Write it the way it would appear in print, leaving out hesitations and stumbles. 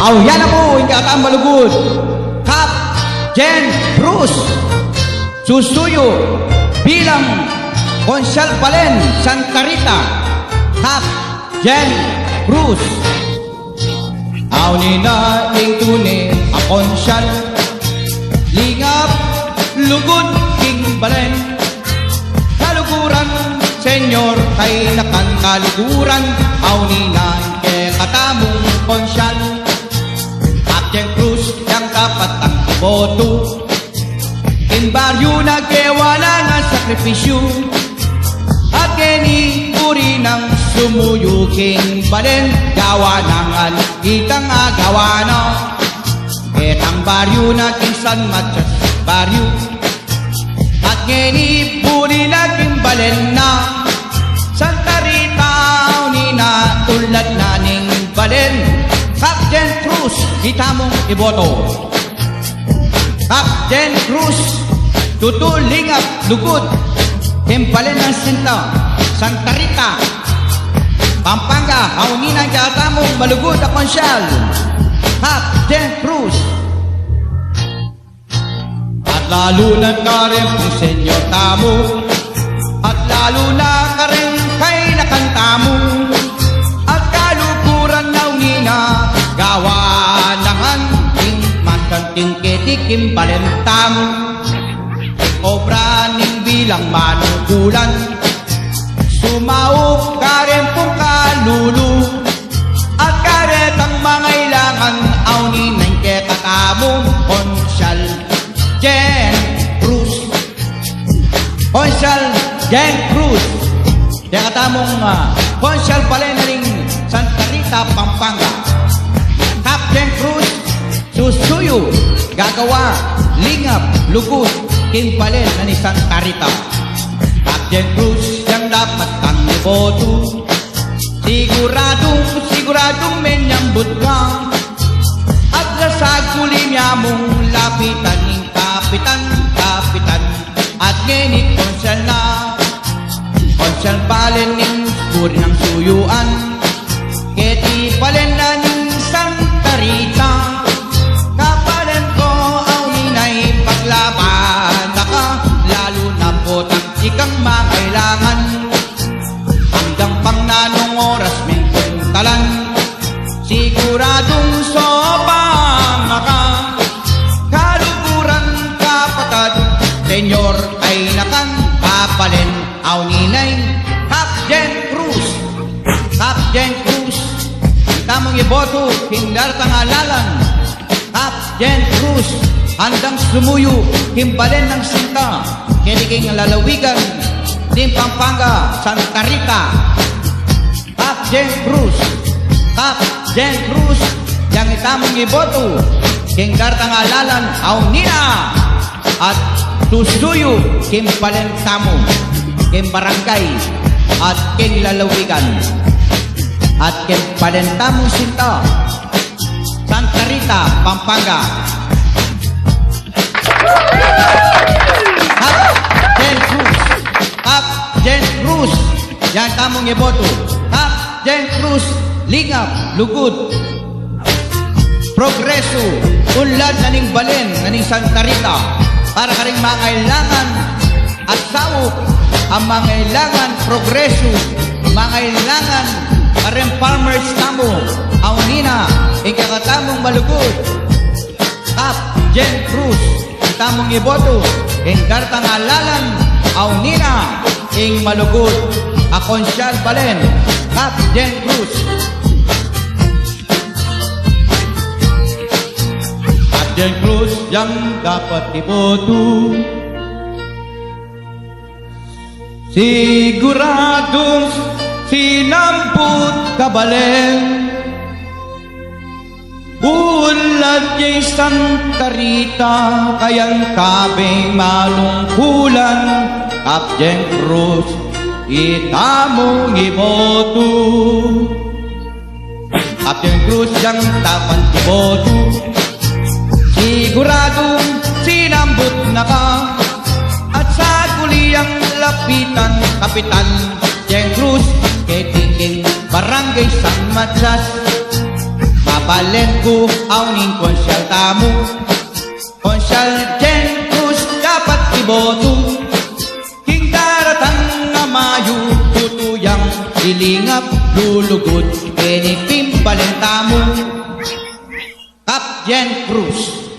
Aw, yan na po, hindi ata malugod. Cap, Jen, Bruce, susuyo bilang Konsyal Balen, Santa Rita. Cap, Jen, Bruce. Aw, nina, ing tune, a konsyal. Lingap, lugod, king Balen. Kaluguran, senyor, kay nakan kaluguran. Aw, nina, ke katamong konsyal. Captain Cruz, yang dapat ang iboto. In baryo nagkewala nga sakripisyo. At kini uri ng sumuyuking Balen. Gawa ng itang agawa na. Etang baryo na kinsan matchas baryo. At kini uri naging Balen na. Santa Rita, nina tulad na ning Balen. Captain Cruz, kita mong iboto. Captain Cruz, tutulingap, lugod, Himpalen ng Sinta, Santa Rita, Pampanga, haunina kita mong malugod na konsyal. Captain Cruz. At lalo na ka rin kung senyor tamo. At lalo na ka rin kay nakanta mo. At kalukuran na unina, gawa naman ting makanting ketikim Balentam. Obra ning bilang manukulan, sumaok ka rin pong kalulu. At karetang mga ilangan, awnin ng kekatamong Konsyal Jen Cruz. Konsyal Jen Cruz. Kekatamong Konsyal Balen ring Santa Rita, Pampanga. Captain Cruz, susuyo, gagawa, lingap, lugod, king Balen na ni Santa Rita. Captain Cruz, yang dapat kang iboto. Siguradong menyambut ka. At nasag muli niya mong lapitan ng kapitan. At nginit konsyal na. Konsyal Balen ning puri ng suyuan. Keti Balen na ning Santa Rita. Kapalan ko ang inay paglaban ka. Lalo na po taktikang makailangan. Hanggang pang nanong oras may kuntalan. Siguradong sobang ka. Kaluguran kapatad. Senyor ay nakang kapalin. Aw ninay Captain Cruz. Captain Cruz, kita mong iboto, hindar tangalalan. Captain Cruz, handang sumuyo, Himpalen ng Sinta, kiniking lalawigan, din Pampanga, Santa Rita. Captain Cruz, Captain Cruz, yang kita mong iboto, hindar tangalalan, aunina, at tusuyo, Himpalen tamo, king barangay, at king lalawigan. At king Balentamong Sinta, Santa Rita, Pampanga. Captain Cruz, Captain Cruz, yan tamong iboto. Captain Cruz, lingap, lugod, progreso, unlad na ning Balen, na ning Santa Rita, para ka rin mangailangan at sawok ang mangailangan progreso, mangailangan parang farmers tamo, aunina, ikakatamong malugod. Captain Cruz, itamong iboto, ingkartang alalan, aunina, ing malugod, a Konsyal Balen, Captain Cruz. Captain Cruz, yang dapat iboto. Siguradong sinamput ka Balen. Ulad kay Santa Rita, kayang kabing malungkulan. Captain Cruz, itamong iboto. Captain Cruz, yang dapat iboto. Siguradong sinambut na ka. At sa kuliyang lapitan, Kapitan Jen Cruz, kay Tingking Barangay San Matlas. Mapalen ko aunin konsyal tamu. Konsyal Jen Cruz dapat iboto. King daratang nga mayo, tutuyang ilingap, lulugod, pinipimpalen tamu. Kap Jen Cruz.